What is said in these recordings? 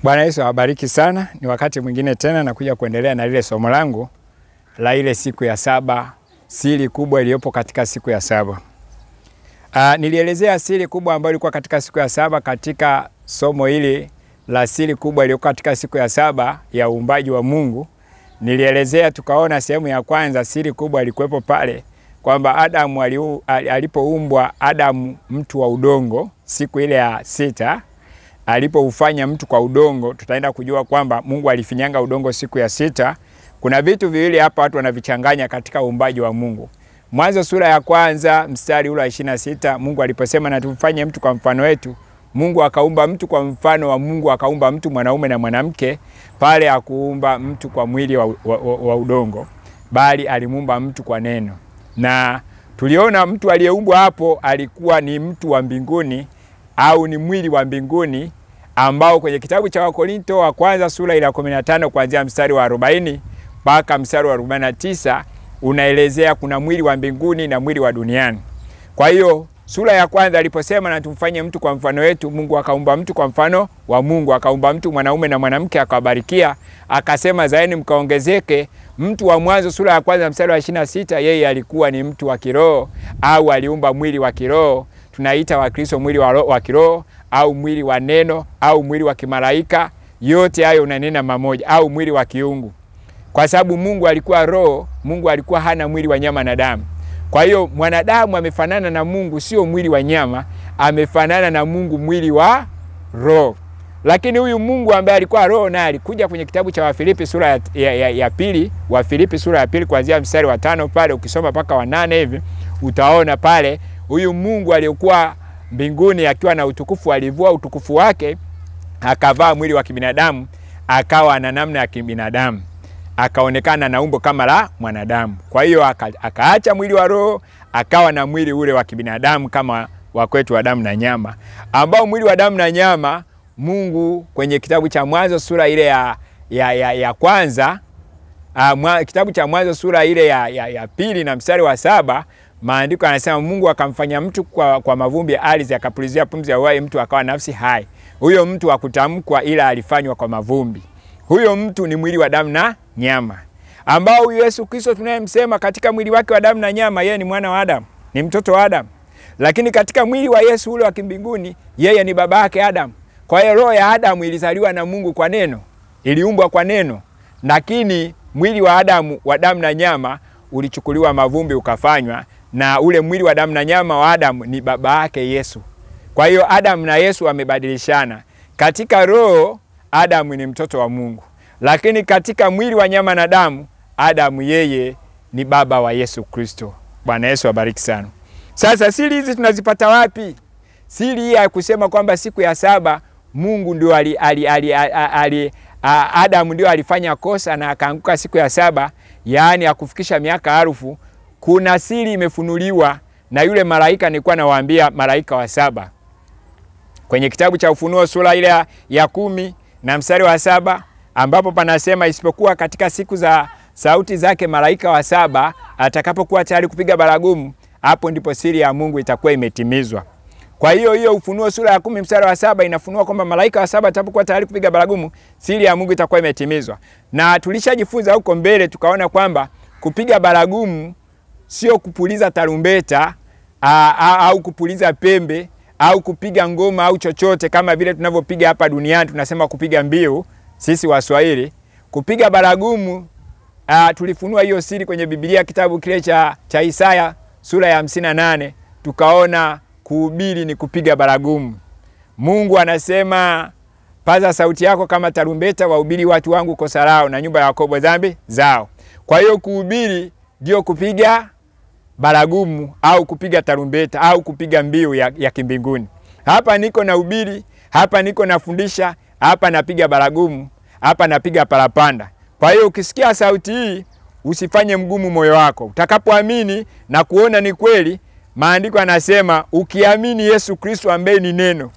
Bwana Yesu awabariki sana. Ni wakati mwingine tena nakuja kuendelea na lile somo langu la ile siku ya saba, siri kubwa iliyopo katika siku ya saba. Nilielezea siri kubwa ambayo ilikuwa katika siku ya saba katika somo hili la siri kubwa iliyokuwa katika siku ya saba ya uumbaji wa Mungu. Nilielezea tukaona sehemu ya kwanza siri kubwa ilikuwepo pale kwamba Adamu alipoumbwa Adamu mtu wa udongo siku ile ya sita, alipoufanya mtu kwa udongo, tutaenda kujua kwamba Mungu alifinyanga udongo siku ya sita. Kuna vitu viwili hapa watu wanavichanganya katika uumbaji wa Mungu. Mwanzo sura ya kwanza mstari ule wa 26, Mungu aliposema na tufanye mtu kwa mfano wetu, Mungu akaumba mtu kwa mfano wa Mungu, akaumba mtu mwanaume na mwanamke. Pale hakuumba mtu kwa mwili wa udongo, bali alimuumba mtu kwa neno. Na tuliona mtu aliyeumbwa hapo alikuwa ni mtu wa mbinguni au ni mwili wa mbinguni, ambao kwenye kitabu cha Wakorinto wa kwanza sura ile ya 15 kuanzia mstari wa 40 mpaka mstari wa 49 unaelezea kuna mwili wa mbinguni na mwili wa duniani. Kwa hiyo sura ya kwanza aliposema na tumfanye mtu kwa mfano wetu, Mungu akaumba mtu kwa mfano wa Mungu, akaumba mtu mwanaume na mwanamke, akawabarikia, akasema zaeni mkaongezeke. Mtu wa Mwanzo sura ya kwanza mstari wa 26, yeye alikuwa ni mtu wa kiroho au aliumba mwili wa kiroho. Tunaita wa Kristo mwili wa kiroho au mwili wa neno au mwili wa kimalaika. Yote hayo unanena mamoja, au mwili wa kiungu. Kwa sababu Mungu alikuwa roho, Mungu alikuwa hana mwili wa nyama na damu. Kwa hiyo mwanadamu amefanana na Mungu, sio mwili wa nyama, amefanana na Mungu mwili wa roho. Lakini huyu Mungu ambaye alikuwa roho naye alikuja kwenye kitabu cha Wafilipi sura ya pili, Wafilipi sura ya pili kuanzia mstari wa 5 pale ukisoma mpaka wa 8 hivi utaona pale huyu Mungu aliyekuwa mbinguni akiwa na utukufu, alivua utukufu wake, akavaa mwili wa kibinadamu, akawa na namna ya kibinadamu, akaonekana na umbo kama la mwanadamu. Kwa hiyo akaacha mwili wa roho, akawa na mwili ule wa kibinadamu kama wa kwetu wa damu na nyama, ambao mwili wa damu na nyama Mungu kwenye kitabu cha Mwanzo sura ile ya kwanza, kitabu cha Mwanzo sura ile ya pili na mstari wa 7, maandiko yanasema Mungu akamfanya mtu kwa mavumbi ya ardhi, akapulizia pumzi ya uhai, mtu akawa nafsi hai. Huyo mtu hakutamkwa ila alifanywa kwa mavumbi. Huyo mtu ni mwili wa damu na nyama, ambao Yesu Kristo tunayemsema katika mwili wake wa damu na nyama, yeye ni mwana wa Adamu, ni mtoto wa Adamu. Lakini katika mwili wa Yesu ule wa kimbinguni, yeye ni baba yake Adamu. Kwa hiyo roho ya Adamu ilizaliwa na Mungu kwa neno, iliumbwa kwa neno. Lakini mwili wa Adamu wa damu na nyama ulichukuliwa mavumbi ukafanywa, na ule mwili wa damu na nyama wa Adamu ni baba yake Yesu. Kwa hiyo Adamu na Yesu wamebadilishana. Katika roho Adamu ni mtoto wa Mungu, lakini katika mwili wa nyama na damu Adamu yeye ni baba wa Yesu Kristo. Bwana Yesu abariki sana. Sasa siri hizi tunazipata wapi? Siri hii ya kusema kwamba siku ya saba Mungu ndio Adamu ndio alifanya kosa na akaanguka siku ya saba, yaani akufikisha miaka 1000. Kuna siri imefunuliwa na yule malaika nilikuwa nawaambia, malaika wa 7. Kwenye kitabu cha Ufunuo sura ile ya 10 na mstari wa 7, ambapo panasema isipokuwa katika siku za sauti zake malaika wa 7 atakapokuwa tayari kupiga baragumu, hapo ndipo siri ya Mungu itakuwa imetimizwa. Kwa hiyo Ufunuo sura ya 10 mstari wa 7 inafunua kwamba malaika wa 7 atakapokuwa tayari kupiga baragumu, siri ya Mungu itakuwa imetimizwa. Na tulishajifunza huko mbele tukaona kwamba kupiga baragumu sio kupuliza tarumbeta au kupuliza pembe au kupiga ngoma au chochote kama vile tunavyopiga hapa duniani, tunasema kupiga mbiu sisi Waswahili. Kupiga baragumu, tulifunua hiyo siri kwenye Biblia, kitabu kile cha Isaya sura ya 58, tukaona kuhubiri ni kupiga baragumu. Mungu anasema paza sauti yako kama tarumbeta, wahubiri watu wangu kosa lao na nyumba ya Yakobo dhambi zao. Kwa hiyo kuhubiri ndio kupiga baragumu au kupiga tarumbeta au kupiga mbiu ya kimbinguni. Hapa niko na hubiri, hapa niko nafundisha, hapa napiga baragumu, hapa napiga parapanda. Kwa hiyo ukisikia sauti hii usifanye mgumu moyo wako. Utakapoamini na kuona ni kweli, maandiko yanasema ukiamini Yesu Kristo ambaye ni neno.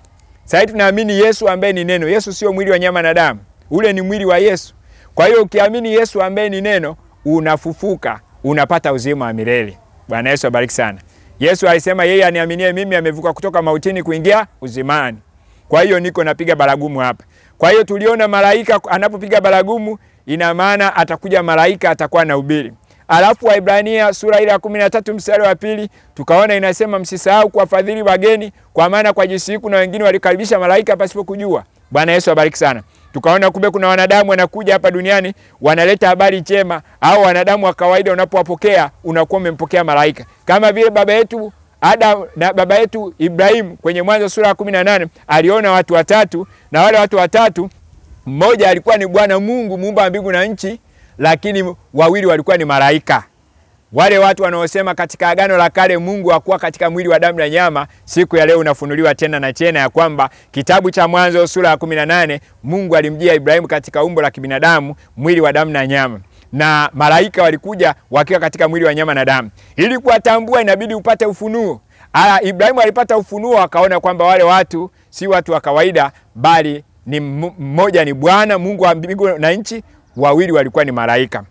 Sasa tunaamini Yesu ambaye ni neno. Yesu sio mwili wa nyama na damu, ule ni mwili wa Yesu. Kwa hiyo ukiamini Yesu ambaye ni neno, unafufuka, unapata uzima wa milele. Bwana Yesu abariki sana. Yesu alisema yeye aniaminie mimi amevuka kutoka mautini kuingia uzimani. Kwa hiyo niko napiga baragumu hapa. Kwa hiyo tuliona malaika anapopiga baragumu, ina maana atakuja malaika atakuwa anahubiri. Alafu Waebrania sura ile ya 13 mstari wa 2 tukaona inasema msisahau kuwafadhili wageni, kwa maana kwa jinsi hii kuna wengine walikaribisha malaika pasipo kujua. Bwana Yesu abariki sana. Tukaona kumbe kuna wanadamu wanakuja hapa duniani wanaleta habari njema, au wanadamu wa kawaida unapowapokea unakuwa umempokea malaika. Kama vile baba yetu Adam na baba yetu Ibrahim kwenye Mwanzo sura ya 18 aliona watu watatu, na wale watu watatu mmoja alikuwa ni Bwana Mungu muumba wa mbingu na nchi, lakini wawili walikuwa ni malaika. Wale watu wanaosema katika Agano la Kale Mungu hakuwa katika mwili wa damu na nyama, siku ya leo unafunuliwa tena na tena ya kwamba kitabu cha Mwanzo sura ya 18 Mungu alimjia Ibrahim katika umbo la kibinadamu, mwili wa damu na nyama, na malaika walikuja wakiwa katika mwili wa nyama na damu. Ili kuwatambua inabidi upate ufunuo. Ibrahim alipata ufunuo, akaona kwamba wale watu si watu wa kawaida, bali ni mmoja ni Bwana Mungu wa mbingu na nchi, wawili walikuwa ni malaika.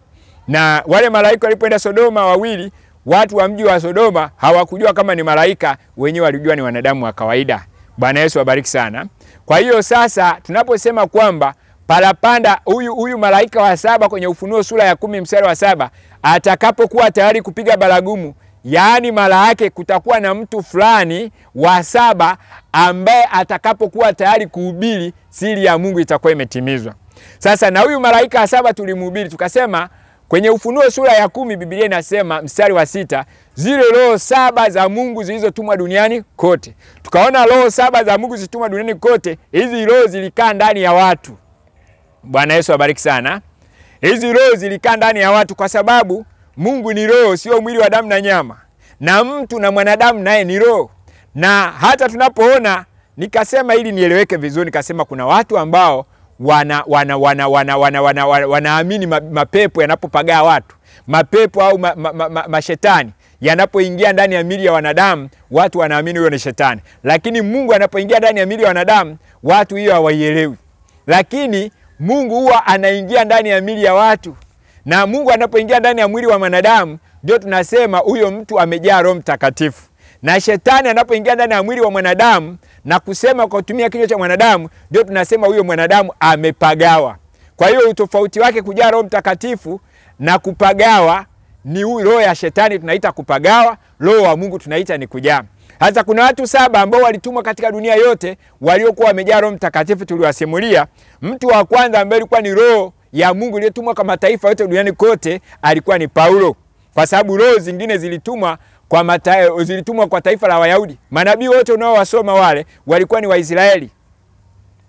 Na wale malaika walipoenda Sodoma wawili, watu wa mji wa Sodoma hawakujua kama ni malaika, wenyewe walijua ni wanadamu wa kawaida. Bwana Yesu abariki sana. Kwa hiyo sasa tunaposema kwamba parapanda huyu malaika wa saba kwenye Ufunuo sura ya 10 mstari wa 7 atakapokuwa tayari kupiga baragumu, yaani maana yake kutakuwa na mtu fulani wa saba ambaye atakapokuwa tayari kuhubiri, siri ya Mungu itakuwa imetimizwa. Sasa na huyu malaika wa saba tulimhubiri, tukasema kwenye Ufunuo sura ya 10 Biblia inasema mstari wa 6 zile roho saba za Mungu zilizotumwa duniani kote. Tukaona roho saba za Mungu zilizotumwa duniani kote, hizi roho zilikaa ndani ya watu. Bwana Yesu abariki sana. Hizi roho zilikaa ndani ya watu kwa sababu Mungu ni roho, sio mwili wa damu na nyama. Na mtu na mwanadamu naye ni roho. Na hata tunapoona, nikasema ili nieleweke vizuri, nikasema kuna watu ambao wanaamini mapepo yanapopagaa watu. Mapepo au mashetani yanapoingia ndani ya miili ya wanadamu, watu wanaamini huyo ni shetani. Lakini Mungu anapoingia ndani ya miili ya wanadamu, watu hiyo hawaielewi. Lakini Mungu huwa anaingia ndani ya miili ya watu. Na Mungu anapoingia ndani ya mwili wa mwanadamu, ndio tunasema huyo mtu amejaa Roho Mtakatifu. Na shetani anapoingia ndani ya mwili wa mwanadamu na kusema kwa kutumia kinywa cha mwanadamu, ndio tunasema huyo mwanadamu amepagawa. Kwa hiyo utofauti wake kujaa Roho Mtakatifu na kupagawa ni roho ya shetani tunaita kupagawa, roho wa Mungu tunaita ni kujaa. Hata kuna watu saba ambao walitumwa katika dunia yote waliokuwa wamejaa Roho Mtakatifu tuliwasimulia. Mtu wa kwanza ambaye alikuwa ni roho ya Mungu iliyotumwa kwa mataifa yote duniani kote alikuwa ni Paulo. Kwa sababu roho zingine zilitumwa kwa taifa la Wayahudi. Manabii wote unaowasoma wale walikuwa ni Waisraeli.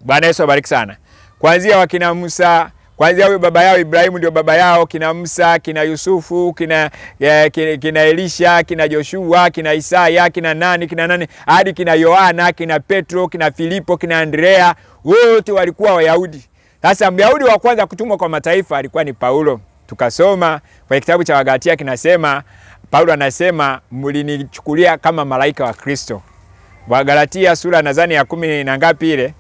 Bwana Yesu abariki sana. Kuanzia wakina Musa, kuanzia huyo baba yao Ibrahimu ndio baba yao, kina Musa, kina Yusufu, kina Elisha, kina Joshua, kina Isaya, kina nani, hadi kina Yohana, kina Petro, kina Filipo, kina Andrea, wote walikuwa Wayahudi. Sasa Myahudi wa kwanza kutumwa kwa mataifa alikuwa ni Paulo. Tukasoma kwa kitabu cha Wagalatia kinasema, Paulo anasema mlinichukulia kama malaika wa Kristo. Wagalatia sura nadhani ya 10 na ngapi ile?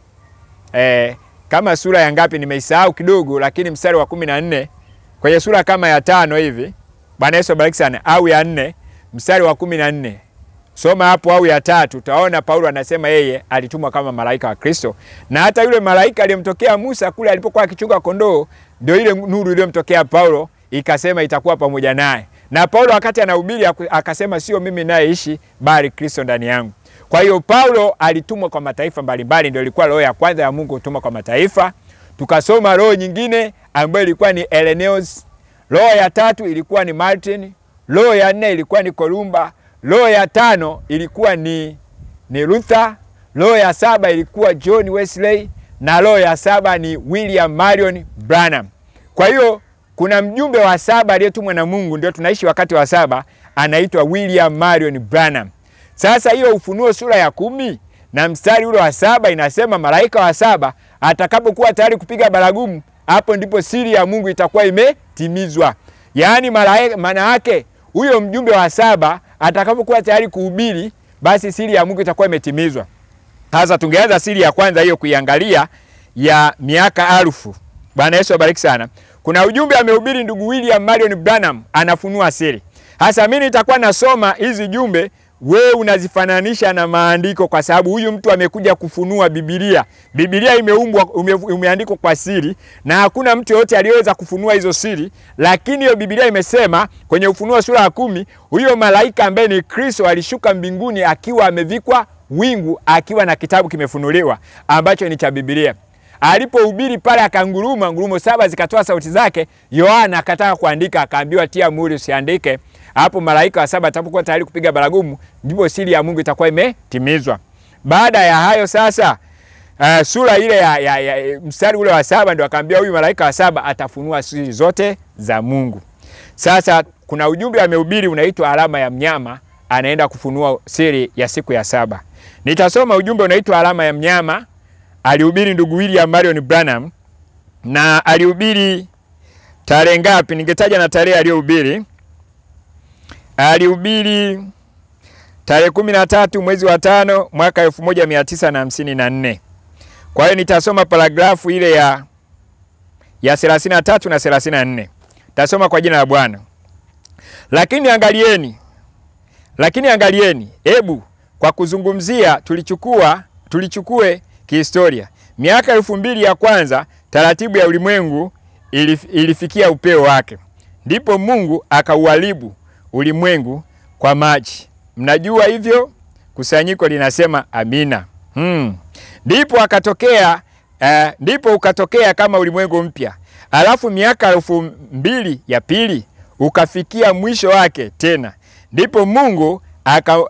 Kama sura ya ngapi nimeisahau kidogo, lakini mstari wa 14 kwenye sura kama ya 5 hivi. Bwana Yesu abariki sana. Au ya 4 mstari wa 14. Soma hapo au ya 3 utaona Paulo anasema yeye alitumwa kama malaika wa Kristo. Na hata yule malaika aliyemtokea Musa kule alipokuwa akichunga kondoo, ndio ile nuru iliyomtokea Paulo ikasema itakuwa pamoja naye. Na Paulo wakati anahubiri akasema sio mimi nayeishi bali Kristo ndani yangu. Kwa hiyo Paulo alitumwa kwa mataifa mbalimbali, ndio ilikuwa roho ya kwanza ya Mungu kutumwa kwa mataifa. Tukasoma roho nyingine ambayo ilikuwa ni Irenaeus. Roho ya 3 ilikuwa ni Martin. Roho ya 4 ilikuwa ni Columba. Roho ya 5 ilikuwa ni Luther. Roho ya 7 ilikuwa John Wesley. Na roho ya 7 ni William Marion Branham. Kwa hiyo kuna mjumbe wa 7 aliyetumwa na Mungu, ndio tunaishi wakati wa 7, anaitwa William Marion Branham. Sasa hiyo Ufunuo sura ya 10 na mstari ule wa 7 inasema malaika wa 7 atakapokuwa tayari kupiga baragumu, hapo ndipo siri ya Mungu itakuwa imetimizwa. Yaani maana yake huyo mjumbe wa 7 atakapokuwa tayari kuhubiri, basi siri ya Mungu itakuwa imetimizwa. Sasa tungeanza siri ya kwanza hiyo kuiangalia ya miaka 1000. Bwana Yesu abariki sana. Kuna ujumbe amehubiri ndugu William Marion Branham, anafunua siri. Hasa mimi nitakuwa nasoma hizi jumbe wewe unazifananisha na maandiko, kwa sababu huyu mtu amekuja kufunua Biblia. Biblia imeandikwa kwa siri na hakuna mtu yote aliyeweza kufunua hizo siri, lakini hiyo Biblia imesema kwenye Ufunuo sura ya 10, huyo malaika ambaye ni Kristo alishuka mbinguni akiwa amevikwa wingu, akiwa na kitabu kimefunuliwa ambacho ni cha Biblia. Alipohubiri pale akanguruma, ngurumo 7 zikatoa sauti zake. Yohana akataka kuandika, akaambiwa tia muhuri usiandike. Hapo malaika wa 7 atapokuwa tayari kupiga baragumu, ndipo siri ya Mungu itakuwa imetimizwa. Baada ya hayo sasa, sura ile ya mstari ule wa 7 ndio akaambia huyu malaika wa 7 atafunua siri zote za Mungu. Sasa kuna ujumbe amehubiri unaitwa alama ya mnyama, anaenda kufunua siri ya siku ya 7. Nitasoma ujumbe unaitwa alama ya mnyama. Alihubiri ndugu William Marion Branham, na alihubiri tarehe ngapi? Ningetaja na tarehe aliyohubiri. Alihubiri tarehe 13 mwezi wa 5 mwaka 1954. Kwa hiyo nitasoma paragrafu ile ya 33 na 34. Tasoma kwa jina la Bwana. Lakini angalieni, hebu kwa kuzungumzia tulichukue kihistoria. Miaka 2000 ya kwanza taratibu ya ulimwengu ilifikia upeo wake. Ndipo Mungu akauharibu ulimwengu kwa maji. Mnajua hivyo? Kusanyiko linasema amina. Ndipo ukatokea kama ulimwengu mpya. Alafu miaka 2000 ya pili ukafikia mwisho wake tena. Ndipo Mungu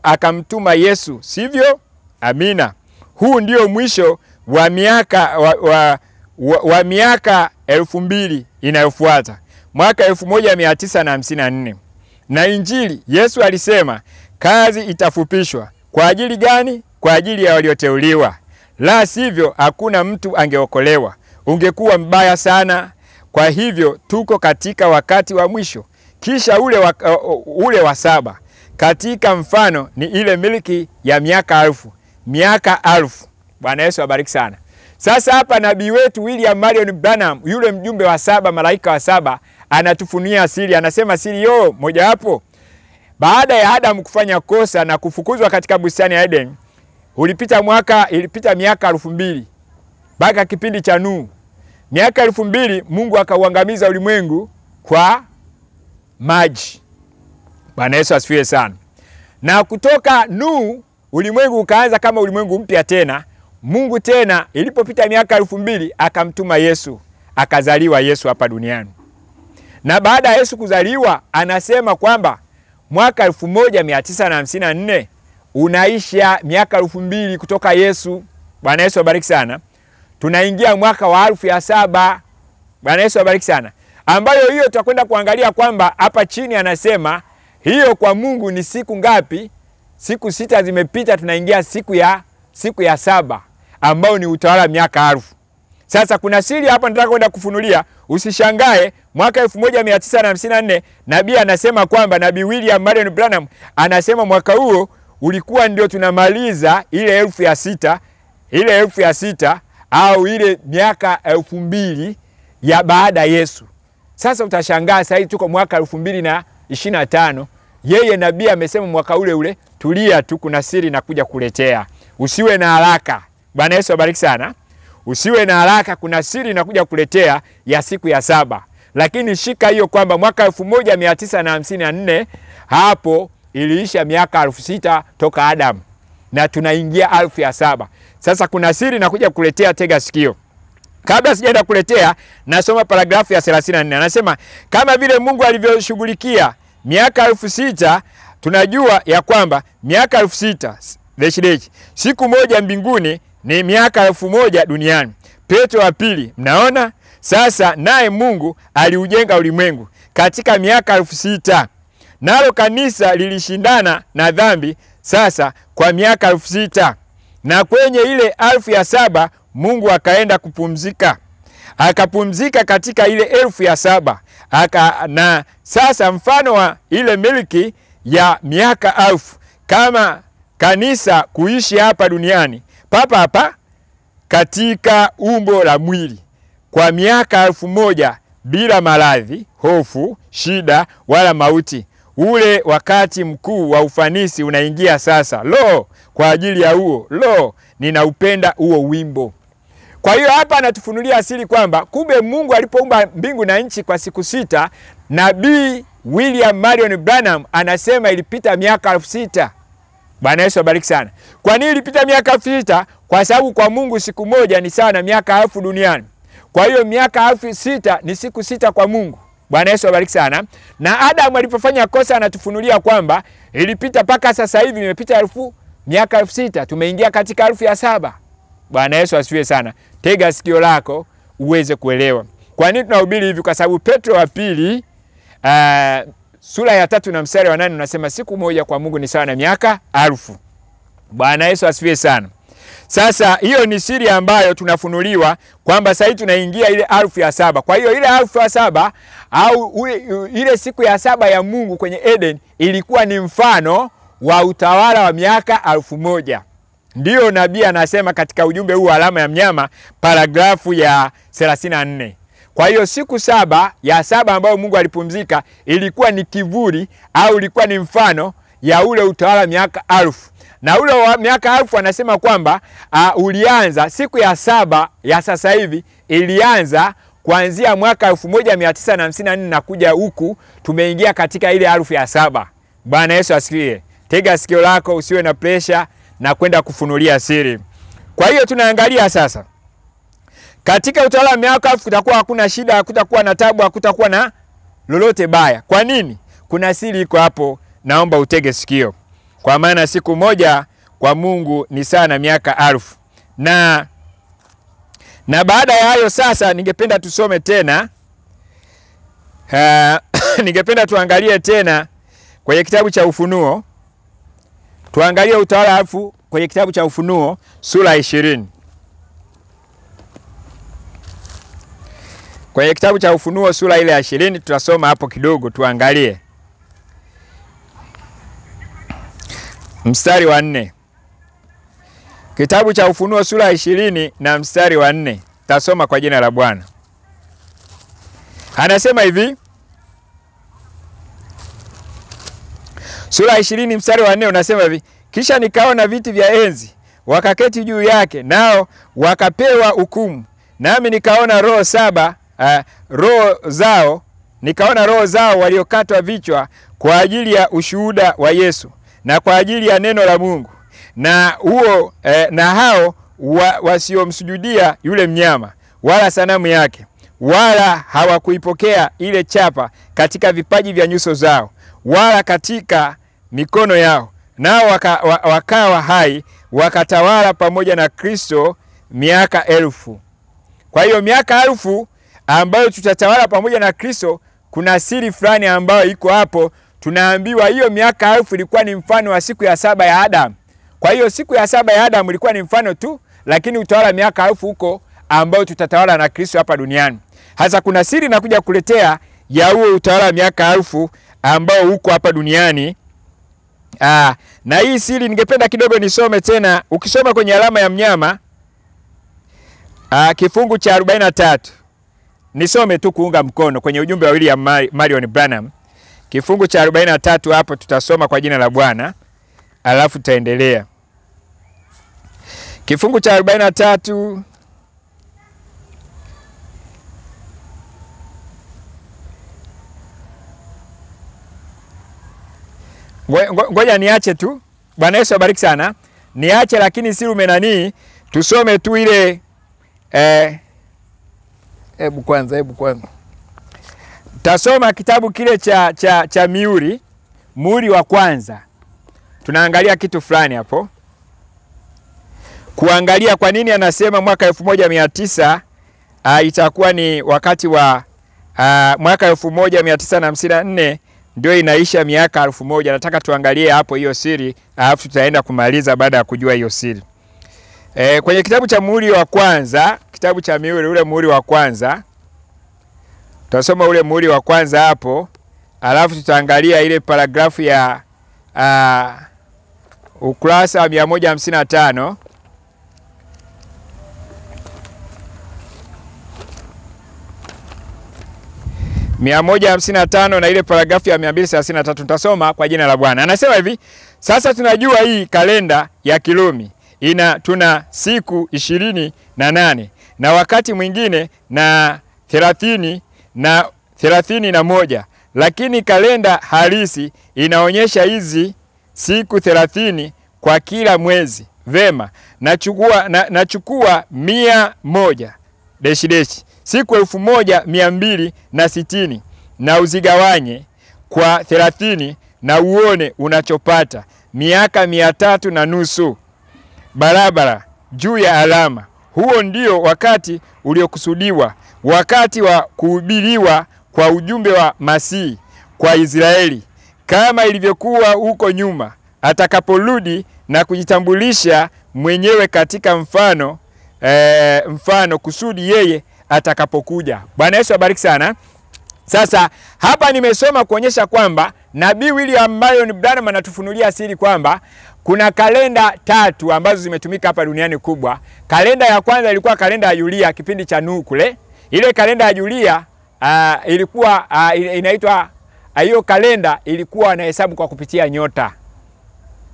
akamtuma Yesu, sivyo? Amina. Huu ndio mwisho wa miaka wa miaka 2000 inayofuata, mwaka 1954. Na Injili, Yesu alisema kazi itafupishwa. Kwa ajili gani? Kwa ajili ya walioteuliwa. La sivyo hakuna mtu angeokolewa. Ungekuwa mbaya sana. Kwa hivyo tuko katika wakati wa mwisho. Kisha ule wa 7 katika mfano ni ile miliki ya miaka 1000. Bwana Yesu abariki sana. Sasa hapa nabii wetu William Marion Branham, yule mjumbe wa 7, malaika wa 7, anatufunia siri. Anasema siri moja hapo, baada ya Adam kufanya kosa na kufukuzwa katika bustani ya Eden, ilipita miaka 2000 mpaka kipindi cha Nuhu. Miaka 2000 Mungu akauangamiza ulimwengu kwa maji. Bwana Yesu asifiwe sana. Na kutoka Nuhu ulimwengu ukaanza kama ulimwengu mpya tena. Mungu tena ilipopita miaka 2000 akamtuma Yesu, akazaliwa Yesu hapa duniani. Na baada ya Yesu kuzaliwa, anasema kwamba mwaka 1954 unaisha miaka 2000 kutoka Yesu. Bwana Yesu abariki sana. Tunaingia mwaka wa 1007. Bwana Yesu abariki sana. Ambayo hiyo tutakwenda kuangalia kwamba hapa chini anasema hiyo kwa Mungu ni siku ngapi? Siku 6 zimepita, tunaingia siku ya 7 ambao ni utawala miaka 1000. Sasa kuna siri hapa nataka kwenda kufunulia. Usishangae mwaka 1954 nabii anasema kwamba nabii William Marion Branham anasema mwaka huo ulikuwa ndio tunamaliza ile 1006, ile 1006 au ile miaka 2000 ya baada Yesu. Sasa utashangaa sasa tuko mwaka 2025. Yeye nabii amesema mwaka ule tulia tu, kuna siri na kuja kuletea. Usiwe na haraka. Bwana Yesu abariki sana. Usiwe na haraka, kuna siri na kuja kuletea ya siku ya 7. Lakini shika hiyo kwamba mwaka 1954 hapo iliisha miaka 6000 toka Adam na tunaingia 1007. Sasa kuna siri na kuja kuletea, tega sikio. Kabla sijaenda kuletea, nasoma paragrafu ya 34. Anasema kama vile Mungu alivyoshughulikia miaka 6000, tunajua ya kwamba miaka 6000 siku moja mbinguni ni miaka 1000 duniani. Petro wa pili, mnaona? Sasa naye Mungu aliujenga ulimwengu katika miaka 6000. Nalo kanisa lilishindana na dhambi sasa kwa miaka 6000. Na kwenye ile 1007 Mungu akaenda kupumzika. Akapumzika katika ile 1007. Na sasa mfano wa ile miliki ya miaka 1000 kama kanisa kuishi hapa duniani hapa katika umbo la mwili kwa miaka 1000 bila maradhi, hofu, shida wala mauti. ule wakati mkuu wa ufanisi unaingia sasa. Kwa ajili ya huo, ninaupenda huo wimbo. Kwa hiyo hapa anatufunulia asili kwamba kumbe Mungu alipoumba mbingu na nchi kwa siku 6, Nabii William Marion Branham anasema ilipita miaka 6,000. Bwana Yesu abariki sana. Kwa nini ilipita miaka 6,000? Kwa sababu kwa Mungu siku moja ni sawa na miaka 1000 duniani. Kwa hiyo miaka 6,000 ni siku 6 kwa Mungu. Bwana Yesu abariki sana. Na Adamu alipofanya kosa anatufunulia kwamba ilipita mpaka sasa hivi imepita miaka 6,000. Tumeingia katika 7,000. Bwana Yesu asifiwe sana. Tega sikio lako uweze kuelewa. Kwa nini tunahubiri hivi? Kwa sababu Petro wa pili sura ya 3 na mstari wa 8 unasema siku moja kwa Mungu ni sawa na miaka 1000. Bwana Yesu asifiwe sana. Sasa hiyo ni siri ambayo tunafunuliwa kwamba sasa tunaingia ile 7,000. Kwa hiyo ile 7,000 au ile siku ya 7 ya Mungu kwenye Eden ilikuwa ni mfano wa utawala wa miaka 1000. Ndiyo nabii anasema katika ujumbe huu alama ya mnyama paragrafu ya 34. Kwa hiyo siku 7 ya 7 ambayo Mungu alipumzika ilikuwa ni kivuli au ilikuwa ni mfano ya ule utawala miaka 1000. Na ule wa miaka 1000 anasema kwamba ulianza siku ya 7 ya sasa hivi ilianza kuanzia mwaka 1954 na kuja huku tumeingia katika ile 7,000. Bwana Yesu asifiwe. Tega sikio lako usiwe na pressure na kwenda kufunulia siri. Kwa hiyo tunaangalia sasa katika utawala wa miaka 1000 kutakuwa hakuna shida, hakutakuwa na tabu, hakutakuwa na lolote baya. Kwa nini? Kuna siri iko hapo, naomba utege sikio. Kwa maana siku moja kwa Mungu ni sana miaka 1000. Na baada ya hayo sasa ningependa tusome tena. Ningependa tuangalie tena kwenye kitabu cha Ufunuo. Tuangalie utawala 1000 kwenye kitabu cha Ufunuo sura 20. Kwenye kitabu cha Ufunuo sura ile ya 20 tutasoma hapo kidogo tuangalie. Mstari wa 4. Kitabu cha Ufunuo sura ya 20 na mstari wa 4. Tasoma kwa jina la Bwana. Anasema hivi. Sura ya 20 mstari wa 4 unasema hivi. Kisha nikaona viti vya enzi, wakaketi juu yake, nao wakapewa hukumu. Nami nikaona roho 7, nikaona roho zao waliokatwa vichwa kwa ajili ya ushuhuda wa Yesu na kwa ajili ya neno la Mungu. Na hao wasiomsujudia yule mnyama wala sanamu yake, wala hawakuipokea ile chapa katika vipaji vya nyuso zao wala katika mikono yao. Nao wakawa hai wakatawala pamoja na Kristo miaka 1000. Kwa hiyo miaka 1000 ambayo tutatawala pamoja na Kristo, kuna siri fulani ambayo iko hapo. Tunaambiwa hiyo miaka 1000 ilikuwa ni mfano wa siku ya 7 ya Adam. Kwa hiyo siku ya 7 ya Adam ilikuwa ni mfano tu, lakini utawala miaka 1000 huko ambao tutatawala na Kristo hapa duniani. Hasa kuna siri nakuja kuletea ya huo utawala miaka 1000 ambao huko hapa duniani. Na hii siri ningependa kidogo nisome tena. Ukisoma kwenye alama ya mnyama kifungu cha 43. Nisome tu kuunga mkono kwenye ujumbe wa William Marion Branham. Kifungu cha 43 hapo tutasoma kwa jina la Bwana. Alafu tutaendelea. Kifungu cha 43 ngoja niache tu. Bwana Yesu abariki sana. Niache lakini si umenani tusome tu ile hebu kwanza. Tasoma kitabu kile cha muhuri wa kwanza. Tunaangalia kitu fulani hapo. Kuangalia kwa nini anasema mwaka 1900 itakuwa ni wakati wa mwaka 1954 ndio inaisha miaka 1000. Nataka tuangalie hapo hiyo siri, alafu tutaenda kumaliza baada ya kujua hiyo siri. Kwenye kitabu cha muhuri wa kwanza, kitabu cha ule muhuri wa kwanza. Tutasoma ule muhuri wa kwanza hapo, alafu tutaangalia ile paragrafu ya ukurasa wa 155. 155 na ile paragrafu ya 233. Tutasoma kwa jina la Bwana. Anasema hivi, sasa tunajua hii kalenda ya Kirumi tuna siku 28 na wakati mwingine na 31, lakini kalenda halisi inaonyesha hizi siku 30 kwa kila mwezi. Vema, nachukua 100 siku 1260 na uzigawanye kwa 30 na uone unachopata. Miaka 300.5 barabara juu ya alama. Huo ndio wakati uliokusudiwa, wakati wa kuhubiriwa kwa ujumbe wa Masihi kwa Israeli, kama ilivyokuwa huko nyuma, atakaporudi na kujitambulisha mwenyewe katika mfano kusudi yeye atakapokuja. Bwana Yesu abariki sana. Sasa hapa nimesoma kuonyesha kwamba Nabii William Marion Branham anatufunulia siri kwamba kuna kalenda 3 ambazo zimetumika hapa duniani kubwa. Kalenda ya kwanza ilikuwa kalenda ya Yulia kipindi cha Nuhu kule. Ile kalenda ya Yulia ilikuwa inaitwa, hiyo kalenda ilikuwa anahesabu kwa kupitia nyota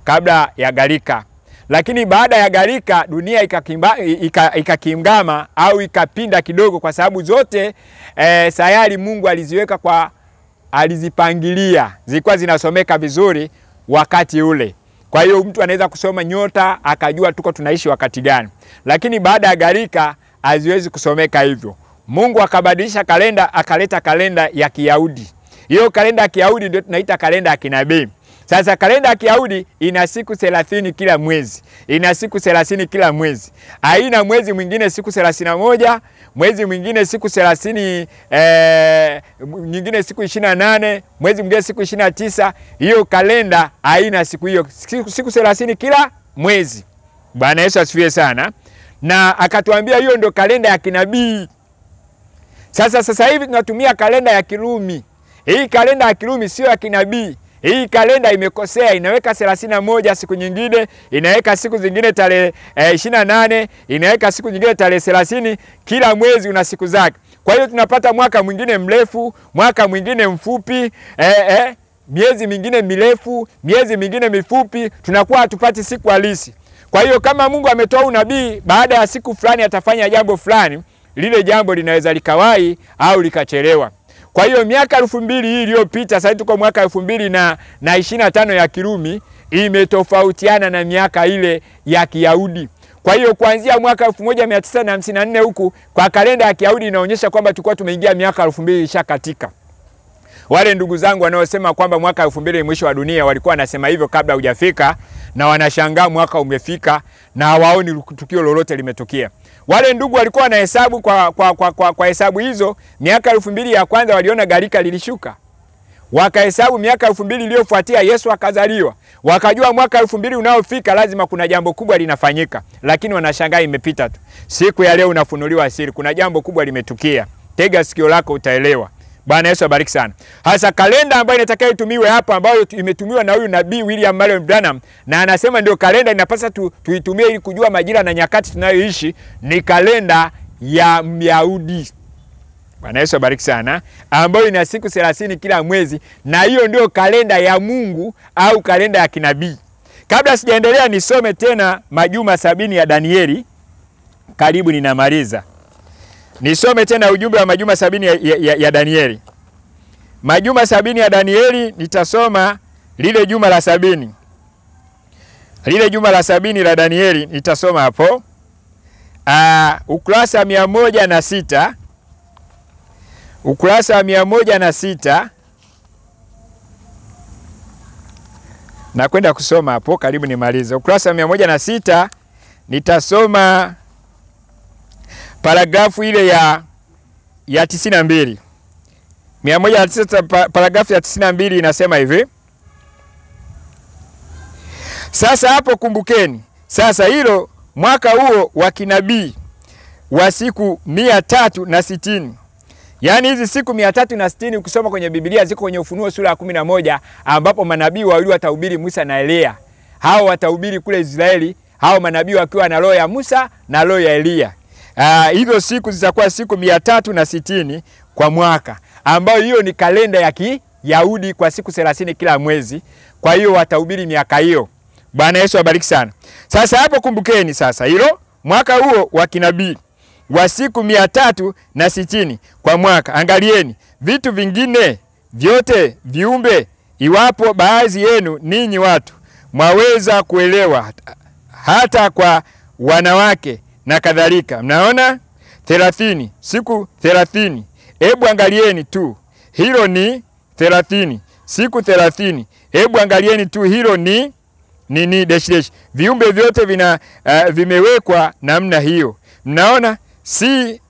kabla ya gharika. Lakini baada ya gharika dunia ikakimgama au ikapinda kidogo, kwa sababu zote sayari Mungu aliziweka alizipangilia, zilikuwa zinasomeka vizuri wakati ule. Kwa hiyo mtu anaweza kusoma nyota akajua tuko tunaishi wakati gani. Lakini baada ya gharika haziwezi kusomeka hivyo. Mungu akabadilisha kalenda, akaleta kalenda ya Kiyahudi. Hiyo kalenda ya Kiyahudi ndio tunaita kalenda ya kinabii. Sasa kalenda ya Kiyahudi ina siku 30 kila mwezi. Ina siku 30 kila mwezi. Haina mwezi mwingine siku 31, mwezi mwingine siku 30, nyingine siku 28, mwezi mwingine siku 29. Hiyo kalenda haina siku hiyo. Siku 30 kila mwezi. Bwana Yesu asifiwe sana. Na akatuambia hiyo ndio kalenda ya kinabii. Sasa hivi tunatumia kalenda ya Kirumi. Hii kalenda ya Kirumi sio ya kinabii. Hii kalenda imekosea, inaweka 31 siku nyingine, inaweka siku zingine tarehe 28, inaweka siku nyingine tarehe 30, kila mwezi una siku zake. Kwa hiyo tunapata mwaka mwingine mrefu, mwaka mwingine mfupi, miezi mingine mirefu, miezi mingine mifupi, tunakuwa hatupati siku halisi. Kwa hiyo kama Mungu ametoa unabii baada ya siku fulani atafanya jambo fulani, lile jambo linaweza likawahi au likachelewa. Kwa hiyo miaka 2000 hii iliyopita, sasa tuko mwaka 2025 ya Kirumi, imetofautiana na miaka ile ya Kiyahudi. Kwa hiyo kuanzia mwaka 1954 huku kwa kalenda ya Kiyahudi inaonyesha kwamba tulikuwa tumeingia miaka 2000 ishakatika. Wale ndugu zangu wanaosema kwamba mwaka 2000 mwisho wa dunia walikuwa wanasema hivyo kabla hujafika, na wanashangaa mwaka umefika na hawaoni tukio lolote limetokea. Wale ndugu walikuwa wanahesabu kwa hesabu hizo, miaka 2000 ya kwanza waliona gharika lilishuka. Wakahesabu miaka 2000 iliyofuatia Yesu akazaliwa. Wakajua mwaka 2000 unaofika lazima kuna jambo kubwa linafanyika, lakini wanashangaa imepita tu. Siku ya leo unafunuliwa siri, kuna jambo kubwa limetukia. Tega sikio lako utaelewa. Bwana Yesu abariki sana. Hasa kalenda ambayo inataka itumiwe hapa, ambayo imetumiwa na huyu Nabii William Marion Branham, na anasema ndio kalenda inapaswa tuitumie ili kujua majira na nyakati tunayoishi, ni kalenda ya Myahudi. Bwana Yesu abariki sana, ambayo ina siku 30 kila mwezi, na hiyo ndio kalenda ya Mungu au kalenda ya kinabii. Kabla sijaendelea nisome tena majuma 70 ya Danieli. Karibu ninamaliza. Nisome tena ujumbe wa majuma 70 ya Danieli. Majuma 70 ya Danieli, nitasoma lile juma la 70. Lile juma la 70 la Danieli nitasoma hapo. Ukurasa 106. Ukurasa 106. Na kwenda kusoma hapo, karibu nimalize. Ukurasa 106 nitasoma paragrafu ile ya 92. 106 paragrafu ya 92 inasema hivi. Sasa hapo kumbukeni, sasa hilo mwaka huo wa kinabii wa siku 360. Yaani hizi siku 360 ukisoma kwenye Biblia ziko kwenye Ufunuo sura ya 11, ambapo manabii wawili watahubiri, Musa na Elia. Hao watahubiri kule Israeli, hao manabii wakiwa na roho ya Musa na roho ya Elia. Hizo siku zitakuwa siku 360 kwa mwaka. ambayo hiyo ni kalenda ya Kiyahudi kwa siku 30 kila mwezi. Kwa hiyo watahubiri miaka hiyo. Bwana Yesu abariki sana. Sasa hapo kumbukeni sasa hilo mwaka huo wa kinabii wa siku 360 kwa mwaka. Angalieni vitu vingine vyote viumbe, iwapo baadhi yenu ninyi watu mwaweza kuelewa, hata kwa wanawake na kadhalika. Mnaona 30 siku 30. Hebu angalieni tu hilo ni 30 siku 30. Hebu angalieni tu hilo ni dash. Viumbe vyote vimewekwa namna hiyo. Mnaona si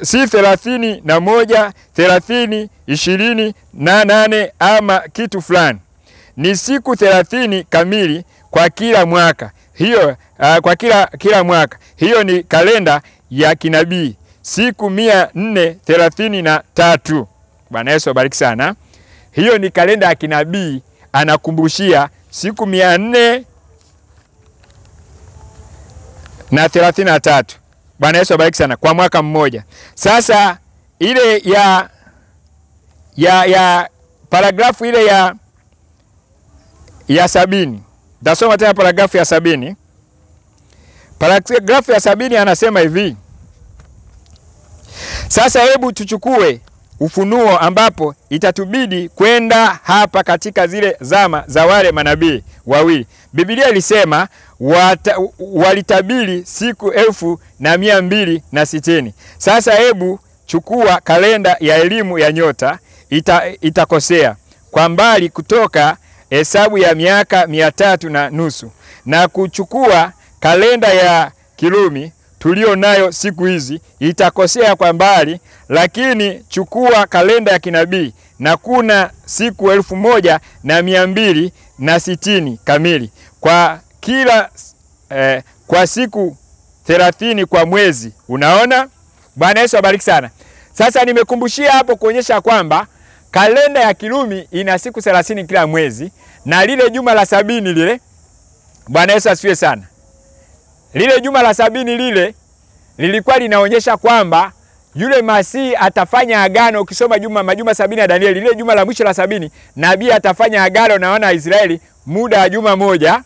31, 30, 28 ama kitu fulani. Ni siku 30 kamili kwa kila mwaka. Hiyo kwa kila mwaka. Hiyo ni kalenda ya kinabii. Siku 433. Bwana Yesu abariki sana. Hiyo ni kalenda ya kinabii, anakumbushia siku 433. Bwana Yesu abariki sana kwa mwaka mmoja. Sasa ile ya paragrafu ile ya 70. Tasoma tena paragrafu ya 70. Paragrafu ya 70 anasema hivi. Sasa hebu tuchukue Ufunuo, ambapo itatubidi kwenda hapa katika zile zama za wale manabii wawili. Biblia ilisema walitabiri siku 1260. Sasa hebu chukua kalenda ya elimu ya nyota, itakosea kwa mbali kutoka hesabu ya miaka 300.5 na kuchukua kalenda ya Kirumi tulio nayo siku hizi, itakosea kwa mbali. Lakini chukua kalenda ya kinabii, na kuna siku 1260 kamili kwa kila kwa siku 30 kwa mwezi. Unaona? Bwana Yesu abariki sana. Sasa nimekumbushia hapo kuonyesha kwamba kalenda ya Kirumi ina siku 30 kila mwezi, na lile juma la 70 lile, Bwana Yesu asifiwe sana, lile juma la 70 lile lilikuwa linaonyesha kwamba yule Masihi atafanya agano. Ukisoma majuma 70 ya Danieli, lile juma la mwisho la 70, nabii atafanya agano na wana wa Israeli muda wa juma moja.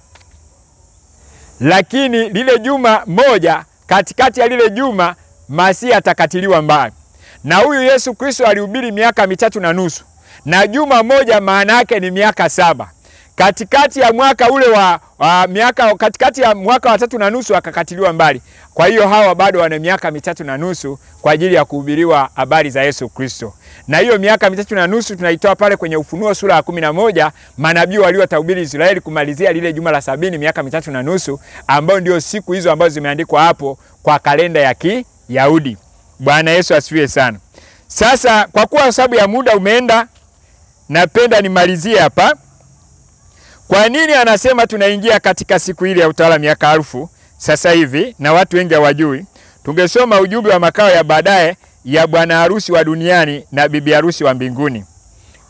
Lakini lile juma moja, katikati ya lile juma Masihi atakatiliwa mbali. Na huyu Yesu Kristo alihubiri miaka 3.5, na juma moja maana yake ni miaka 7. Katikati ya mwaka ule katikati ya mwaka wa 3.5 akakatiliwa mbali. Kwa hiyo hawa bado wana miaka 3.5 kwa ajili ya kuhubiriwa habari za Yesu Kristo. Na hiyo miaka 3.5 tunaitoa pale kwenye Ufunuo sura ya 11, manabii waliotahubiri Israeli kumalizia lile juma la 70, miaka 3.5, ambao ndio siku hizo ambazo zimeandikwa hapo kwa kalenda ya Kiyahudi. Bwana Yesu asifiwe sana. Sasa kwa kuwa sababu ya muda umeenda, napenda nimalizie hapa. Kwa nini anasema tunaingia katika siku ile ya utawala miaka 1000 sasa hivi na watu wengi hawajui? Tungesoma ujumbe wa makao ya baadaye ya bwana harusi wa duniani na bibi harusi wa mbinguni.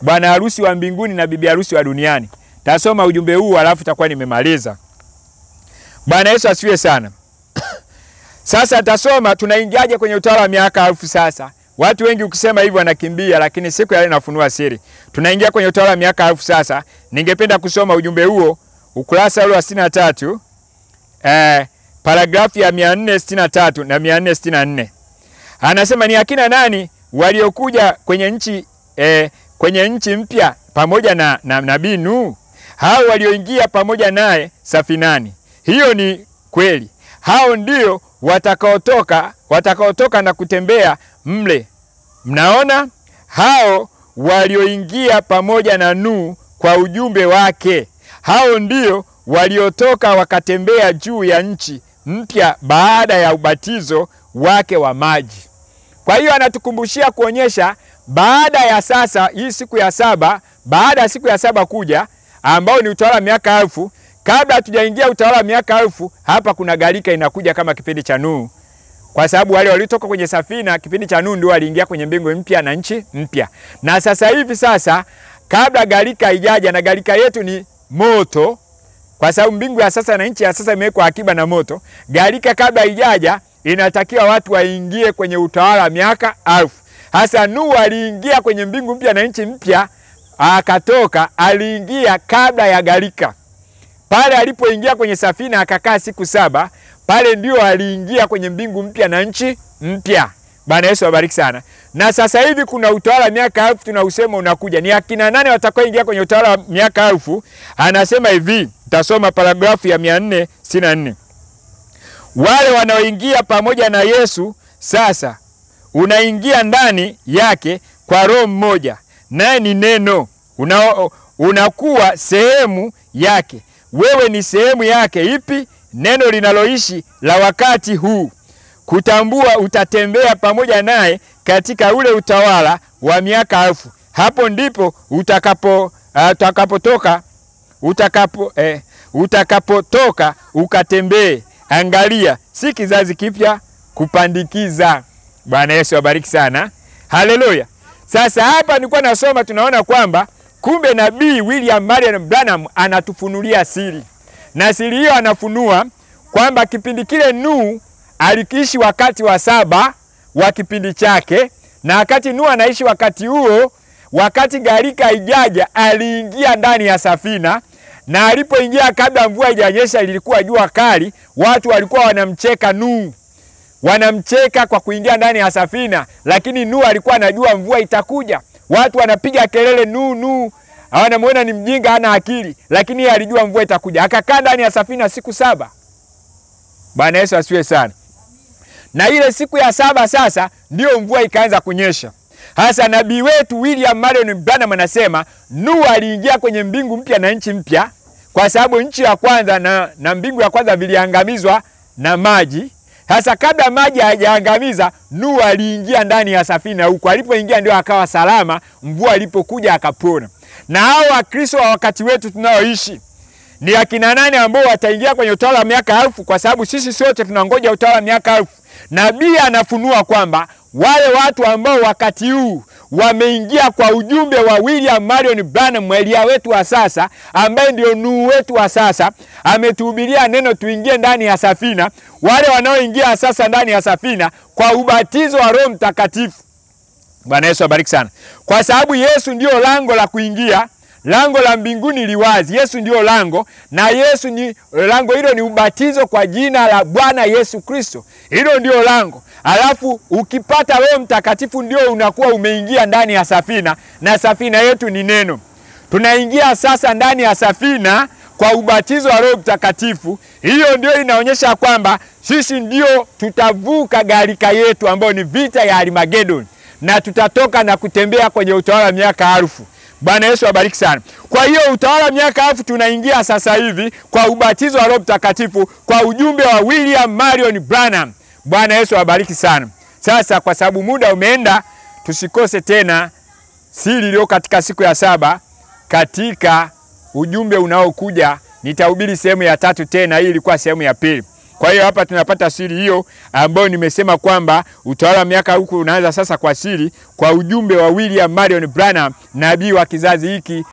Bwana harusi wa mbinguni na bibi harusi wa duniani. Tasoma ujumbe huu alafu takuwa nimemaliza. Bwana Yesu asifiwe sana. Sasa tasoma tunaingiaje kwenye utawala wa miaka 1000 sasa. Watu wengi ukisema hivyo wanakimbia, lakini siku ya leo nafunua siri. Tunaingia kwenye utawala wa miaka 1000 sasa. Ningependa kusoma ujumbe huo ukurasa ule wa 63, paragrafu ya 463 na 464. Anasema ni akina nani waliokuja kwenye nchi mpya pamoja na nabii Nuhu? Hao walioingia pamoja naye safinani. Hiyo ni kweli. Hao ndio watakaotoka na kutembea mle. Mnaona? Hao walioingia pamoja na Nuhu kwa ujumbe wake. Hao ndio waliotoka wakatembea juu ya nchi mpya baada ya ubatizo wake wa maji. Kwa hiyo anatukumbushia kuonyesha baada ya sasa hii siku ya 7, baada ya siku ya 7 kuja ambao ni utawala miaka 1000. Kabla hatujaingia utawala miaka 1000, hapa kuna gharika inakuja kama kipindi cha Nuhu. Kwa sababu wale walitoka kwenye safina kipindi cha Nuhu ndio waliingia kwenye mbingu mpya na nchi mpya. Na sasa hivi sasa, kabla gharika haijaja, na gharika yetu ni moto, kwa sababu mbingu ya sasa na nchi ya sasa imewekwa akiba na moto. Gharika kabla haijaja inatakiwa watu waingie kwenye utawala miaka 1000. Hasa Nuhu aliingia kwenye mbingu mpya na nchi mpya, akatoka, aliingia kabla ya gharika. Pale alipoingia kwenye safina akakaa siku 7, pale ndio aliingia kwenye mbingu mpya na nchi mpya. Bwana Yesu abariki sana. Na sasa hivi kuna utawala miaka 1000 tunausema unakuja. Ni akina nani watakaoingia kwenye utawala wa miaka 1000? Anasema hivi, nitasoma paragrafu ya 464. Wale wanaoingia pamoja na Yesu sasa unaingia ndani yake kwa roho mmoja, naye ni neno. Unakuwa sehemu yake. Wewe ni sehemu yake ipi? Neno linaloishi la wakati huu. Kutambua utatembea pamoja naye katika ule utawala wa miaka 1000. Hapo ndipo utakapotoka ukatembee. Angalia, si kizazi kipya kupandikiza. Bwana Yesu abariki sana. Haleluya. Sasa hapa nilikuwa nasoma, tunaona kwamba kumbe nabii William Marion Branham anatufunulia siri. Na siri hiyo anafunua kwamba kipindi kile Nuhu alikiishi wakati wa 7 wa kipindi chake, na wakati Nuhu anaishi wakati huo, wakati gharika haijaja, aliingia ndani ya safina. Na alipoingia kabla mvua haijanyesha, ilikuwa jua kali, watu walikuwa wanamcheka Nuhu. Wanamcheka kwa kuingia ndani ya safina, lakini Nuhu alikuwa anajua mvua itakuja. Watu wanapiga kelele, Nuhu, wanamuona ni mjinga, hana akili, lakini yeye alijua mvua itakuja. Akakaa ndani ya safina siku 7. Bwana Yesu asifiwe sana. Na ile siku ya 7 sasa ndio mvua ikaanza kunyesha. Hasa nabii wetu William Marion Branham anasema Nuhu aliingia kwenye mbingu mpya na nchi mpya, kwa sababu nchi ya kwanza na mbingu ya kwanza viliangamizwa na maji. Hasa kabla maji hayajaangamiza, Nuhu aliingia ndani ya safina huko. Alipoingia ndio akawa salama, mvua ilipokuja akapona. Na hao Wakristo wa wakati wetu tunaoishi ni akina nani ambao wataingia kwenye utawala wa miaka 1000? Kwa sababu sisi sote tunangoja utawala wa miaka 1000. Nabii anafunua kwamba wale watu ambao wakati huu wameingia kwa ujumbe wa William Marion Branham, Elia wetu wa sasa, ambaye ndio Nuhu wetu wa sasa, ametuhubiria neno tuingie ndani ya safina. Wale wanaoingia sasa ndani ya safina kwa ubatizo wa Roho Mtakatifu. Bwana Yesu abariki sana. Kwa sababu Yesu ndio lango la kuingia. Lango la mbinguni liwazi. Yesu ndio lango, na Yesu ni lango. Hilo ni ubatizo kwa jina la Bwana Yesu Kristo. Hilo ndio lango. Alafu ukipata Roho Mtakatifu ndio unakuwa umeingia ndani ya safina, na safina yetu ni neno. Tunaingia sasa ndani ya safina kwa ubatizo wa Roho Mtakatifu. Hiyo ndio inaonyesha kwamba sisi ndio tutavuka gharika yetu ambayo ni vita ya Armageddon, na tutatoka na kutembea kwenye utawala wa miaka 1000. Bwana Yesu abariki sana. Kwa hiyo utawala miaka 1000 tunaingia sasa hivi kwa ubatizo wa Roho Mtakatifu, kwa ujumbe wa William Marion Branham. Bwana Yesu abariki sana. Sasa kwa sababu muda umeenda, tusikose tena siri iliyo katika siku ya 7 katika ujumbe unaokuja. Nitahubiri sehemu ya 3 tena, hii ilikuwa sehemu ya 2. Kwa hiyo hapa tunapata siri hiyo ambayo nimesema kwamba utawala wa miaka 1000 unaanza sasa kwa siri, kwa ujumbe wa William Marion Branham, nabii wa kizazi hiki